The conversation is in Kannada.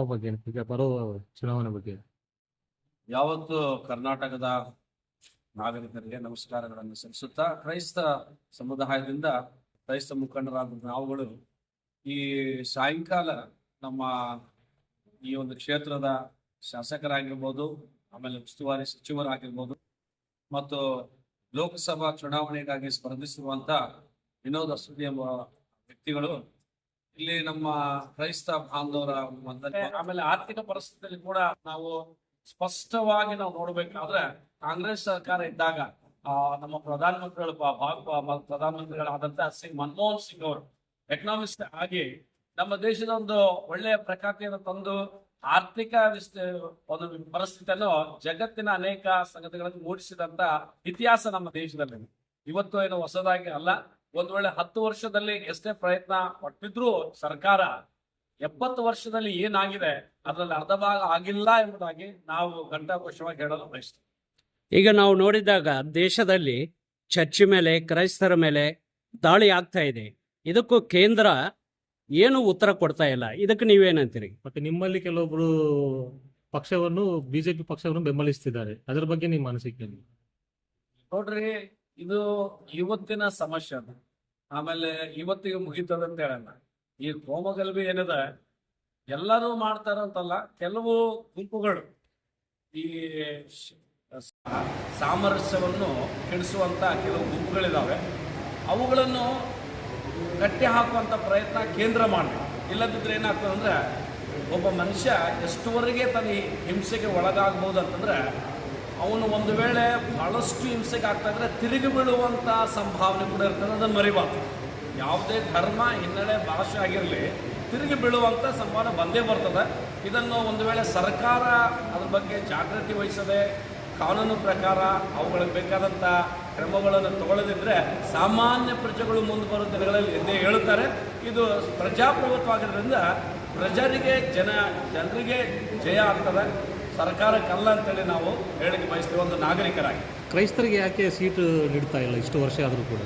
ಚುನಾವಣೆ ಬಗ್ಗೆ ಈಗ ಬರೋ ಚುನಾವಣೆ ಬಗ್ಗೆ ಯಾವತ್ತು ಕರ್ನಾಟಕದ ನಾಗರಿಕರಿಗೆ ನಮಸ್ಕಾರಗಳನ್ನು ಸಲ್ಲಿಸುತ್ತಾ ಕ್ರೈಸ್ತ ಸಮುದಾಯದಿಂದ ಕ್ರೈಸ್ತ ಮುಖಂಡರಾದ ನಾವುಗಳು ಈ ಸಾಯಂಕಾಲ ನಮ್ಮ ಈ ಒಂದು ಕ್ಷೇತ್ರದ ಶಾಸಕರಾಗಿರ್ಬೋದು, ಆಮೇಲೆ ಉಸ್ತುವಾರಿ ಸಚಿವರಾಗಿರ್ಬೋದು ಮತ್ತು ಲೋಕಸಭಾ ಚುನಾವಣೆಗಾಗಿ ಸ್ಪರ್ಧಿಸಿರುವಂತ ವಿನೋದ್ ಅಸುದಿ ಎಂಬ ವ್ಯಕ್ತಿಗಳು ಇಲ್ಲಿ ನಮ್ಮ ಕ್ರೈಸ್ತ ಬಾಂಧವರ ಆಮೇಲೆ ಆರ್ಥಿಕ ಪರಿಸ್ಥಿತಿಯಲ್ಲಿ ಕೂಡ ನಾವು ಸ್ಪಷ್ಟವಾಗಿ ನಾವು ನೋಡ್ಬೇಕಾದ್ರೆ ಕಾಂಗ್ರೆಸ್ ಸರ್ಕಾರ ಇದ್ದಾಗ ನಮ್ಮ ಪ್ರಧಾನಮಂತ್ರಿಗಳಾದಂತಹ ಮನಮೋಹನ್ ಸಿಂಗ್ ಅವರು ಎಕನಾಮಿಸ್ಟ್ ಆಗಿ ನಮ್ಮ ದೇಶದ ಒಂದು ಒಳ್ಳೆಯ ಪ್ರಖ್ಯಾತಿಯನ್ನು ತಂದು ಆರ್ಥಿಕ ಒಂದು ಪರಿಸ್ಥಿತಿಯನ್ನು ಜಗತ್ತಿನ ಅನೇಕ ಸಂಗತಿಗಳನ್ನು ಮೂಡಿಸಿದಂತ ಇತಿಹಾಸ ನಮ್ಮ ದೇಶದಲ್ಲಿ. ಇವತ್ತು ಏನು ಹೊಸದಾಗಿ ಅಲ್ಲ, ಒಂದ್ ವೇಳೆ 10 ವರ್ಷದಲ್ಲಿ ಎಷ್ಟೇ ಪ್ರಯತ್ನ ಪಟ್ಟಿದ್ರು ಸರ್ಕಾರ 70 ವರ್ಷದಲ್ಲಿ ಏನಾಗಿದೆ ಅದರಲ್ಲಿ ಅರ್ಧ ಭಾಗ ಆಗಿಲ್ಲ ಎಂಬುದಾಗಿ ನಾವು ಘಂಟಾಘೋಷವಾಗಿ ಹೇಳಲು ಬಯಸ್ತೇವೆ. ಈಗ ನಾವು ನೋಡಿದಾಗ ದೇಶದಲ್ಲಿ ಚರ್ಚ್ ಮೇಲೆ, ಕ್ರೈಸ್ತರ ಮೇಲೆ ದಾಳಿ ಆಗ್ತಾ ಇದೆ. ಇದಕ್ಕೂ ಕೇಂದ್ರ ಏನು ಉತ್ತರ ಕೊಡ್ತಾ ಇಲ್ಲ. ಇದಕ್ಕೆ ನೀವೇನಂತೀರಿ? ಮತ್ತೆ ನಿಮ್ಮಲ್ಲಿ ಕೆಲವೊಬ್ರು ಪಕ್ಷವನ್ನು ಬಿಜೆಪಿ ಪಕ್ಷವನ್ನು ಬೆಂಬಲಿಸ್ತಿದ್ದಾರೆ, ಅದರ ಬಗ್ಗೆ ನಿಮ್ಮ ಅನಿಸಿಕೆ? ನೋಡ್ರಿ, ಇದು ಇವತ್ತಿನ ಸಮಸ್ಯೆ ಅದು. ಆಮೇಲೆ ಇವತ್ತಿಗೆ ಮುಗಿತದ ಅಂತ ಹೇಳಲ್ಲ. ಈ ಕೋಮಗಲ್ಭೆ ಏನಿದೆ ಎಲ್ಲರೂ ಮಾಡ್ತಾರಂತಲ್ಲ, ಕೆಲವು ಗುಂಪುಗಳು ಈ ಸಾಮರಸ್ಯವನ್ನು ಕೆಡಿಸುವಂತ ಕೆಲವು ಗುಂಪುಗಳಿದಾವೆ. ಅವುಗಳನ್ನು ಕಟ್ಟಿ ಹಾಕುವಂತ ಪ್ರಯತ್ನ ಕೇಂದ್ರ ಮಾಡಬೇಕು. ಇಲ್ಲದಿದ್ರೆ ಏನಾಗ್ತದೆ ಅಂದ್ರೆ ಒಬ್ಬ ಮನುಷ್ಯ ಎಷ್ಟುವರೆಗೆ ತನ್ನ ಹಿಂಸೆಗೆ ಒಳಗಾಗಬಹುದು ಅಂತಂದ್ರೆ ಅವನು ಒಂದು ವೇಳೆ ಬಹಳಷ್ಟು ಹಿಂಸೆಗೆ ಆಗ್ತಾ ಇದ್ರೆ ತಿರುಗಿ ಬೀಳುವಂತ ಸಂಭಾವನೆ ಕೂಡ ಇರ್ತದೆ. ಅದನ್ನು ಮರಿಬಾರ್ದು. ಯಾವುದೇ ಧರ್ಮ, ಹಿನ್ನೆಲೆ, ಭಾಷೆ ಆಗಿರಲಿ, ತಿರುಗಿ ಬೀಳುವಂತ ಸಂಭಾವನೆ ಬಂದೇ ಬರ್ತದೆ. ಇದನ್ನು ಒಂದು ವೇಳೆ ಸರ್ಕಾರ ಅದ್ರ ಬಗ್ಗೆ ಜಾಗೃತಿ ವಹಿಸದೆ ಕಾನೂನು ಪ್ರಕಾರ ಅವುಗಳಿಗೆ ಬೇಕಾದಂಥ ಕ್ರಮಗಳನ್ನು ತಗೊಳ್ಳದಿದ್ರೆ ಸಾಮಾನ್ಯ ಪ್ರಜೆಗಳು ಮುಂದೆ ಬರೋ ದಿನಗಳಲ್ಲಿ ಎಂದೇ ಹೇಳುತ್ತಾರೆ. ಇದು ಪ್ರಜಾಪ್ರಭುತ್ವ ಆಗಿರೋದ್ರಿಂದ ಜನರಿಗೆ ಜಯ ಆಗ್ತದೆ, ಸರ್ಕಾರಕ್ಕಲ್ಲ ಅಂತೇಳಿ ನಾವು ಹೇಳಿಕೆ ಬಯಸ್ತೇವೆ ಒಂದು ನಾಗರಿಕರಾಗಿ. ಕ್ರೈಸ್ತರಿಗೆ ಯಾಕೆ ಸೀಟು ನೀಡ್ತಾ ಇಲ್ಲ ಇಷ್ಟು ವರ್ಷ ಆದರೂ ಕೂಡ?